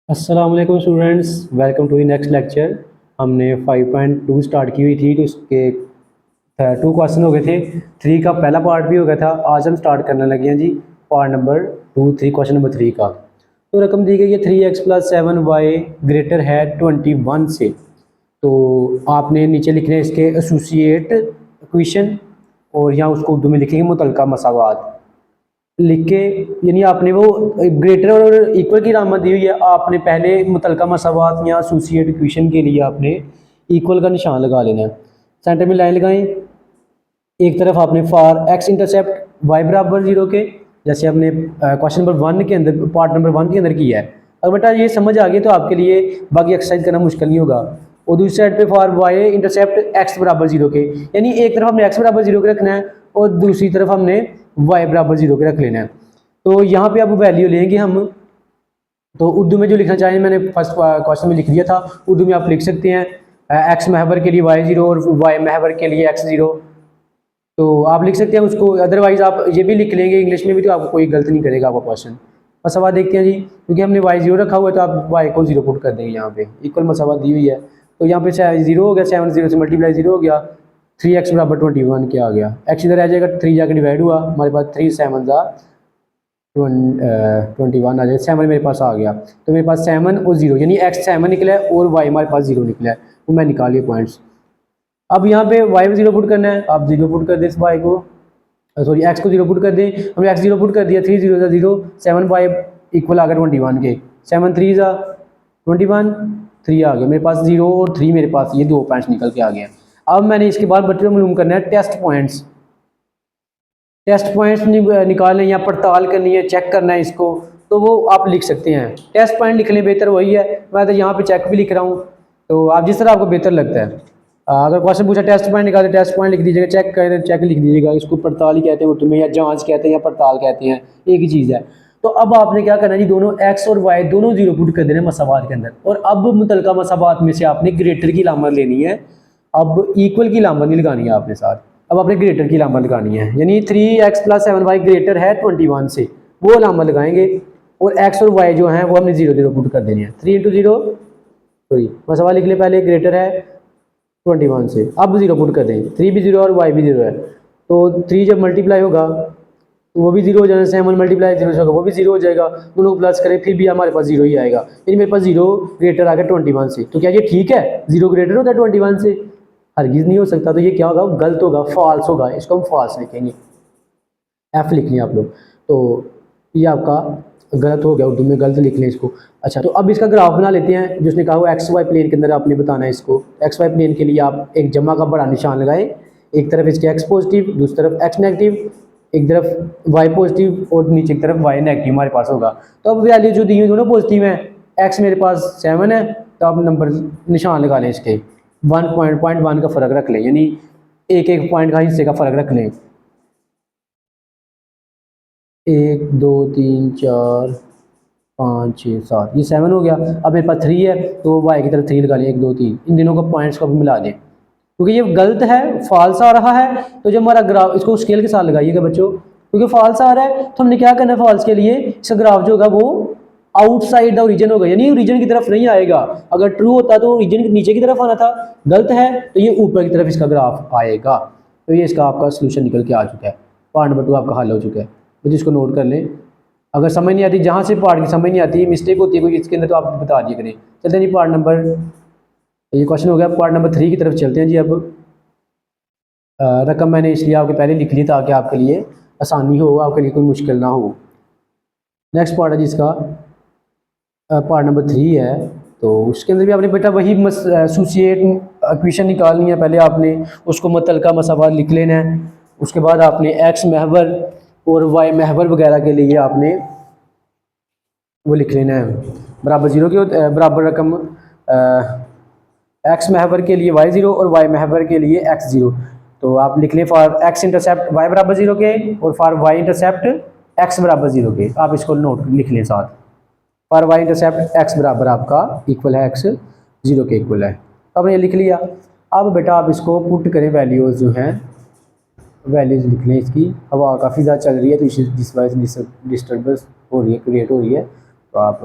अस्सलाम वालेकुम students, welcome to the next lecture. हमने 5.2 स्टार्ट की हुई थी तो उसके 2 क्वेश्चन हो गए थे। 3 का पहला पार्ट भी हो गया था। आज हम स्टार्ट करने लगे हैं जी पार्ट नंबर 2 3 क्वेश्चन नंबर 3 का। तो रकम दी गई है 3x+7y ग्रेटर है 21 से। तो आपने नीचे लिखने इसके एसोसिएट इक्वेशन और यहाँ उसको उर्दू में लिखेंगे मुतलका मसावात लिख के, यानी आपने वो ग्रेटर और इक्वल की रामत दी हुई है। आपने पहले मुतलका मसावात या एसोसिएट इक्वेशन के लिए आपने इक्वल का निशान लगा लेना है। सेंटर में लाइन लगाएं। एक तरफ आपने फॉर एक्स इंटरसेप्ट वाई बराबर 0 के, जैसे आपने क्वेश्चन नंबर 1 के अंदर पार्ट नंबर 1 के अंदर किया है। अगर बेटा ये समझ आ गई तो आपके लिए बाकी एक्सरसाइज करना मुश्किल नहीं होगा। और दूसरी साइड पे फॉर वाई इंटरसेप्ट एक्स बराबर 0 के, यानी एक तरफ हमने एक्स बराबर 0 के रखना है और दूसरी तरफ हमने वाई बराबर 0 के रख लेना है। तो यहाँ पे अब वैल्यू लेंगे हम। तो उर्दू में जो लिखना चाहिए मैंने फर्स्ट क्वेश्चन में लिख दिया था, उर्दू में आप लिख सकते हैं एक्स महवर के लिए वाई 0 और वाई महवर के लिए एक्स 0। तो आप लिख सकते हैं उसको, अदरवाइज आप ये भी लिख लेंगे इंग्लिश में भी, तो आपको कोई गलत नहीं करेगा आपका क्वेश्चन। मसावा देखते हैं जी, क्योंकि हमने वाई 0 रखा हुआ है तो आप वाई को 0 पुट कर देंगे। यहाँ पे इक्वल मसावा दी हुई है तो यहाँ पे 0 हो गया, 7 0 से मल्टीप्लाई 0 हो गया, 3x बराबर 21 क्या आ गया। एक्स इधर आ जाएगा, 3 जाकर डिवाइड हुआ, हमारे पास 3 7 21 आ जाएगा। 7 मेरे पास आ गया, तो मेरे पास 7 और 0 यानी एक्स 7 निकला है और वाई हमारे पास 0 निकला है, वो मैं निकालिए पॉइंट्स। अब यहाँ पे वाई में 0 पुट करना है, आप 0 पुट कर दें इस वाई को, सॉरी एक्स को 0 पुट कर दें। हमने एक्स 0 पुट कर दिया, 3 0 0, 7 वाई इक्वल आ गया 21 के, 7 3 21, 3 आ गया मेरे पास 0 और 3 मेरे पास ये 2 पॉइंट्स निकल के आ गए। अब मैंने इसके बाद बच्चों मालूम करना है टेस्ट पॉइंट्स। टेस्ट पॉइंट्स निकालने या पड़ताल करनी है, चेक करना है इसको, तो वो आप लिख सकते हैं। टेस्ट पॉइंट लिखने बेहतर वही है, मैं तो यहाँ पे चेक भी लिख रहा हूँ, तो आप जिस तरह आपको बेहतर लगता है। अगर क्वेश्चन पूछा टेस्ट पॉइंट निकाले, टेस्ट पॉइंट लिख दीजिएगा, चेक करें चेक लिख दीजिएगा। इसको पड़ताल ही कहते हैं उर्दू में, या जांच कहते हैं या पड़ताल कहते हैं, एक ही चीज़ है। तो अब आपने क्या करना है जी, दोनों एक्स और वाई दोनों 0 पुट कर देने मसावात के अंदर। और अब मुतलका मसावात में से आपने ग्रेटर की लामत लेनी है, अब इक्वल की लामत नहीं लगानी है आपने साथ। अब आपने ग्रेटर की लामत लगानी है, यानी 3x+7y ग्रेटर है 21 से, वो लामत लगाएंगे। और x और y जो हैं वो हमने 0 0 पुट कर देनी है। 3 × 0 सॉरी मसावा लिख ले पहले, ग्रेटर है 21 से, अब 0 पुट कर देंगे। 3 भी 0 और y भी 0 है, तो 3 जब मल्टीप्लाई होगा तो वो भी 0 हो जाना, 7 मल्टीप्लाई 0 से होगा वो भी 0 हो जाएगा, दोनों को प्लस करें फिर भी हमारे पास 0 ही आएगा। यानी मेरे पास 0 ग्रेटर आ गया 21 से। तो क्या ये ठीक है, 0 ग्रेटर होता है 21 से? हरगिज़ नहीं हो सकता। तो ये क्या होगा, गलत होगा, फॉल्स होगा। इसको हम फॉल्स लिखेंगे, एफ लिख लें आप लोग। तो ये आपका गलत हो गया, उर्दू में गलत लिख लें इसको। अच्छा, तो अब इसका ग्राफ बना लेते हैं। जिसने कहा वो एक्स वाई प्लेन के अंदर आपने बताना है इसको। एक्स वाई प्लेन के लिए आप एक जमा का बड़ा निशान लगाएं, एक तरफ इसके एक्स पॉजिटिव, दूसरी तरफ एक्स नेगेटिव, एक तरफ वाई पॉजिटिव और नीचे की तरफ वाई नेगेटिव हमारे पास होगा। तो अब वैल्यू जो दी हुई दोनों पॉजिटिव हैं, एक्स मेरे पास 7 है, तो आप नंबर निशान लगा लें इसके, 1.1 का फ़र्क रख लें, यानी एक एक पॉइंट का हिस्से का फ़र्क रख लें। 1 2 3 4 5 6 7, ये 7 हो गया। अब मेरे पास 3 है तो वाई की तरफ 3 लगा लें, 1 2 3, इन दिनों का पॉइंट्स को भी मिला दें, क्योंकि ये गलत है, फॉल्स आ रहा है। तो जब हमारा ग्राफ, इसको स्केल के साथ लगाइएगा बच्चों, क्योंकि फॉल्स आ रहा है तो हमने क्या करना है, फॉल्स के लिए इसका ग्राफ जो होगा वो आउटसाइड द ओरिजिन होगा, यानी ओरिजिन की तरफ नहीं आएगा। अगर ट्रू होता तो ओरिजिन के नीचे की तरफ आना था, गलत है तो ये ऊपर की तरफ इसका ग्राफ आएगा। तो ये इसका आपका सोल्यूशन निकल के आ चुका है, पार्ट नंबर 2 आपका हल हो चुका है। तो जिसको नोट कर लें, अगर समझ नहीं आती, जहाँ से पार्ट की समझ नहीं आती, मिस्टेक होती है कोई इसके अंदर, तो आप बता दिया करें। चलते हैं जी पार्ट नंबर, ये क्वेश्चन हो गया, पार्ट नंबर 3 की तरफ चलते हैं जी। अब रकम मैंने इसलिए आपके पहले लिख ली ताकि आपके लिए आसानी हो, आपके लिए कोई मुश्किल ना हो। नेक्स्ट पार्ट है जिसका पार्ट नंबर 3 है, तो उसके अंदर भी आपने बेटा वही एसोसिएट इक्वेशन निकालनी है। पहले आपने उसको मुतलका मसावा लिख लेना है, उसके बाद आपने एक्स महवर और वाई महवर वगैरह के लिए आपने वो लिख लेना है बराबर 0 के, बराबर रकम एक्स महवर के लिए y 0 और y महवर के लिए x 0। तो आप लिख लें फॉर x इंटरसेप्ट y बराबर 0 के और फॉर y इंटरसेप्ट x बराबर 0 के। आप इसको नोट लिख लें साथ, फॉर y इंटरसेप्ट x बराबर आपका इक्वल है x 0 के इक्वल है। तो आपने ये लिख लिया। अब बेटा आप इसको पुट करें, वैल्यूज़ जो हैं वैल्यूज़ लिख लें इसकी। हवा काफ़ी ज़्यादा चल रही है तो जिस वजह से डिस्टर्बेंस हो रही है, क्रिएट हो रही है, तो आप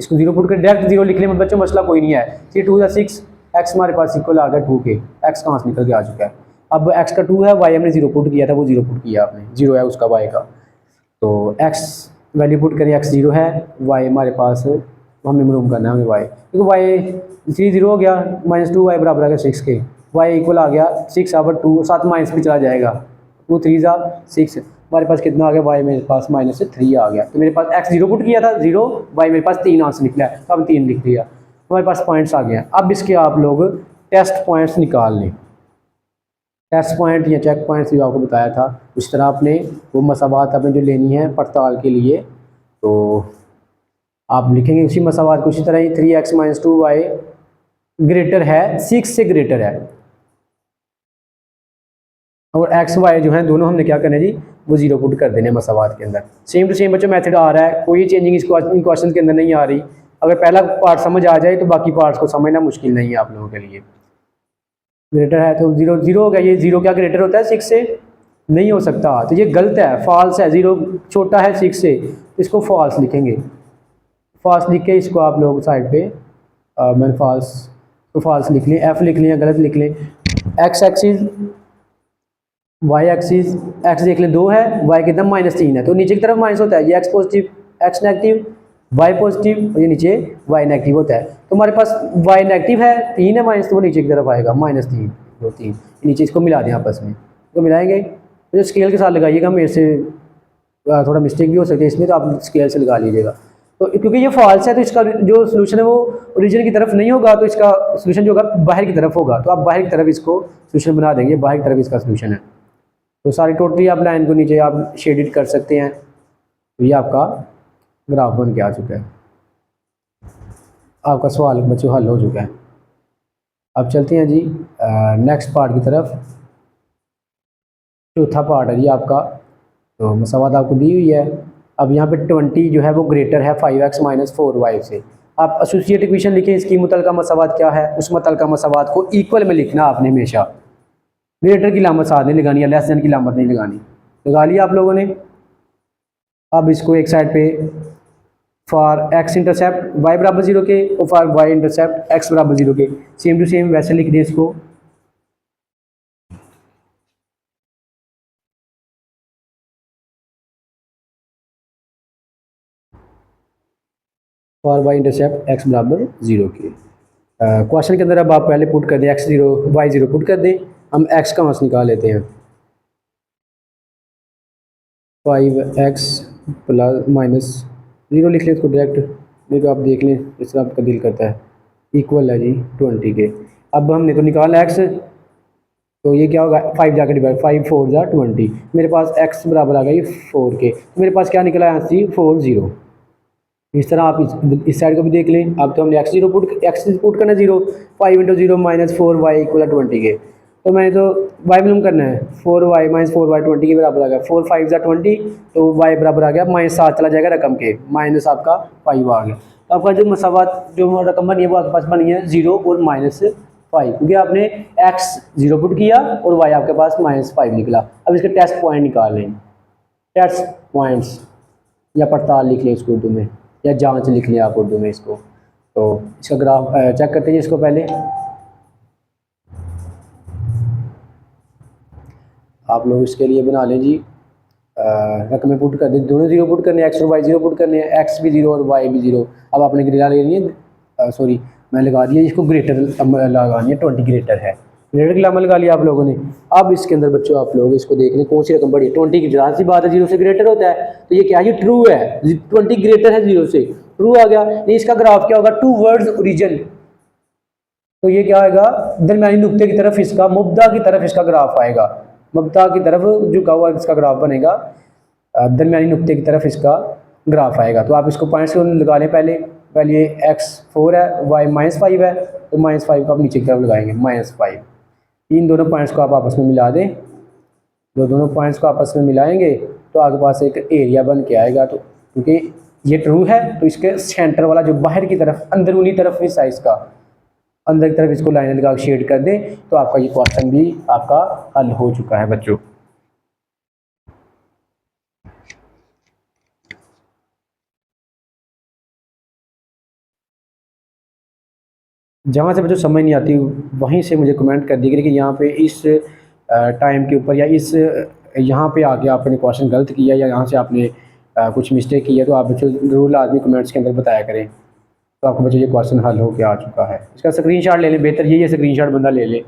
इसको 0 पुट कर डायरेक्ट 0 लिख लें बच्चों, मसला कोई नहीं है। 3 2 6, एक्स हमारे पास इक्वल आ गया 2 के, एक्स कहाँ से निकल के आ चुका है। अब एक्स का 2 है, वाई हमने 0 पुट किया था, वो 0 पुट किया आपने, 0 है उसका वाई का। तो एक्स वैल्यू पुट करें, एक्स 0 है, वाई हमारे पास हमें मालूम करना है हमें वाई, क्योंकि वाई 3 0 हो गया, -2 वाई बराबर आ गया 6 के, वाई इक्वल आ गया 6 आवर 2, 7 माइनस पे चला जाएगा, 2 3 6, हमारे पास कितना आ गया, वाई मेरे पास -3 आ गया। तो मेरे पास एक्स 0 पुट किया था 0, वाई मेरे पास 3 आंसर निकला है, तो अब 3 लिख दिया, हमारे पास पॉइंट्स आ गए हैं। अब इसके आप लोग टेस्ट पॉइंट्स निकाल लें, टेस्ट पॉइंट या चेक पॉइंट्स जो आपको बताया था उस तरह आपने वो मसावात आपने जो लेनी है पड़ताल के लिए, तो आप लिखेंगे उसी मसावात को उसी तरह ही 3x - 2y ग्रेटर है 6 से ग्रेटर है, और एक्स वाई जो है दोनों हमने क्या करना है जी, वो 0 पुट कर देने मसावात के अंदर। सेम टू सेम बच्चों मेथड आ रहा है, कोई चेंजिंग इस क्वेश्चन के अंदर नहीं आ रही। अगर पहला पार्ट समझ आ जाए तो बाकी पार्ट्स को समझना मुश्किल नहीं है आप लोगों के लिए। ग्रेटर है तो 0 0 हो गया, ये 0 क्या ग्रेटर होता है 6 से, नहीं हो सकता, तो ये गलत है, फॉल्स है, 0 छोटा है 6 से, तो इसको फॉल्स लिखेंगे। फॉल्स लिख के इसको आप लोग साइड पे मैंने फॉल्स तो फॉल्स लिख लें, एफ लिख लें या गलत लिख लें। X axis, Y axis, X देख लें 2 है, वाई कितना -3 है, तो नीचे की तरफ माइनस होता है, ये X positive, X negative, Y positive, और ये नीचे वाई नेगेटिव होता है। तो हमारे पास वाई नेगेटिव है 3 है माइनस, तो वो नीचे की तरफ आएगा -3 2 3, नीचे इसको मिला दें आपस में, तो मिलाएंगे, तो जो स्केल के साथ लगाइएगा, मेरे से थोड़ा मिस्टेक भी हो सकती है इसमें, तो आप स्केल से लगा लीजिएगा। तो क्योंकि ये फॉल्स है तो इसका जो सोल्यूशन है वो ओरिजिन की तरफ नहीं होगा, तो इसका सोल्यूशन जो होगा बाहर की तरफ होगा, तो आप बाहर की तरफ इसको सोल्यूशन बना देंगे, बाहर की तरफ इसका सोल्यूशन है। तो सारी टोटली आप लाइन को नीचे आप शेडिड कर सकते हैं, तो ये आपका ग्राफ बन के आ चुका है, आपका सवाल बच्चों हल हो चुका है। अब चलते हैं जी नेक्स्ट पार्ट की तरफ, चौथा पार्ट है जी आपका, तो मसावत आपको दी हुई है। अब यहाँ पे 20 जो है वो ग्रेटर है 5x - 4y से। आप एसोसिएट इक्वेशन लिखें, इसकी मुतलका मसावत क्या है, उस मुतलका मसावत को इक्वल में लिखना आपने हमेशा, ग्रेटर की लामत साथ नहीं लगानी है, लेस देन की लामत नहीं लगानी, लगा लिया आप लोगों ने। अब इसको एक साइड पे फॉर x इंटरसेप्ट y बराबर 0 के, और फॉर y इंटरसेप्ट x बराबर 0 के, सेम टू सेम वैसे लिख दें इसको। फॉर y इंटरसेप्ट x बराबर 0 के, क्वेश्चन के अंदर अब आप पहले पुट कर दें x 0 y 0 पुट कर दें, हम x का मास निकाल लेते हैं, 5x - 0 लिख लें इसको डायरेक्ट, देखो आप देख लें इस तरह आपका दिल करता है, इक्वल है जी 20 के। अब हमने तो निकाला x, तो ये क्या होगा 5 जाकर डिवाइड, 5 4 जा 20, मेरे पास x बराबर आ गया ये 4 के, तो मेरे पास क्या निकला यहाँ से 4 0। इस तरह आप इस साइड को भी देख लें। अब तो हमने x पुट करना 0, 5 × 0 - 4y = 20 के, तो मैंने तो y मालूम करना है, 4y - 4y 20 के बराबर आ गया, 4 5 जा 20, तो y बराबर आ गया -7 चला जाएगा रकम के, माइनस आपका 5 आ गया। तो आपका जो मसावत जो रकम बनी है वो आपके पास बनी है 0 और -5, क्योंकि आपने x 0 पुट किया और y आपके पास -5 निकला। अब इसके टेस्ट पॉइंट निकाल लें, टेस्ट पॉइंट्स या पड़ताल लिख लें इसको उर्दू में, या जांच लिख लिया आप उर्दू में इसको। तो इसका ग्राफ चेक करते हैं इसको पहले, आप लोग इसके लिए बना लें जी, रकमें पुट कर दें, दोनों 0 पुट करने हैं, x और y 0 पुट करने हैं, x भी 0 और y भी 0। अब आपने ग्रेटर लेनी है, सॉरी मैं लगा दिया इसको, ग्रेटर लगानी है, 20 ग्रेटर है, ग्रेटर की लामा लगा लिया आप लोगों ने। अब इसके अंदर बच्चों आप लोग इसको देख लें कौन सी रकम बड़ी है, 20 की जहाँ सी बात है 0 से ग्रेटर होता है, तो ये क्या है, ये ट्रू है, 20 ग्रेटर है 0 से, ट्रू आ गया। ये इसका ग्राफ क्या होगा, टूवर्ड्स ओरिजिन, तो ये क्या आएगा, दरमियानी नुक्ते की तरफ इसका, मुब्दा की तरफ इसका ग्राफ आएगा, मुब्दा की तरफ झुका हुआ इसका ग्राफ बनेगा, दरमियानी नुक्ते की तरफ इसका ग्राफ आएगा। तो आप इसको पॉइंट्स लगा लें, पहले ये x 4 है, y -5 है, तो -5 को आप नीचे की तरफ लगाएंगे, -5, इन दोनों पॉइंट्स को आप आपस में मिला दें, जो दोनों पॉइंट्स को आपस में मिलाएंगे तो आपके पास एक एरिया बन के आएगा। तो क्योंकि ये ट्रू है तो इसके सेंटर वाला जो बाहर की तरफ अंदरूनी तरफ हिस्सा इसका, अंदर की तरफ इसको लाइन लगा शेड कर दें, तो आपका ये क्वेश्चन भी आपका हल हो चुका है बच्चों। जहाँ से मुझे समझ नहीं आती वहीं से मुझे कमेंट कर दिया कि यहाँ पे इस टाइम के ऊपर या इस यहाँ पे आके आपने क्वेश्चन गलत किया या यहाँ से आपने कुछ मिस्टेक की है, तो आप बच्चों ज़रूर लाजमी कमेंट्स के अंदर बताया करें। तो आपको बच्चों ये क्वेश्चन हल हो के आ चुका है। इसका स्क्रीनशॉट ले लें, बेहतर यही है स्क्रीनशॉट बंदा ले ले।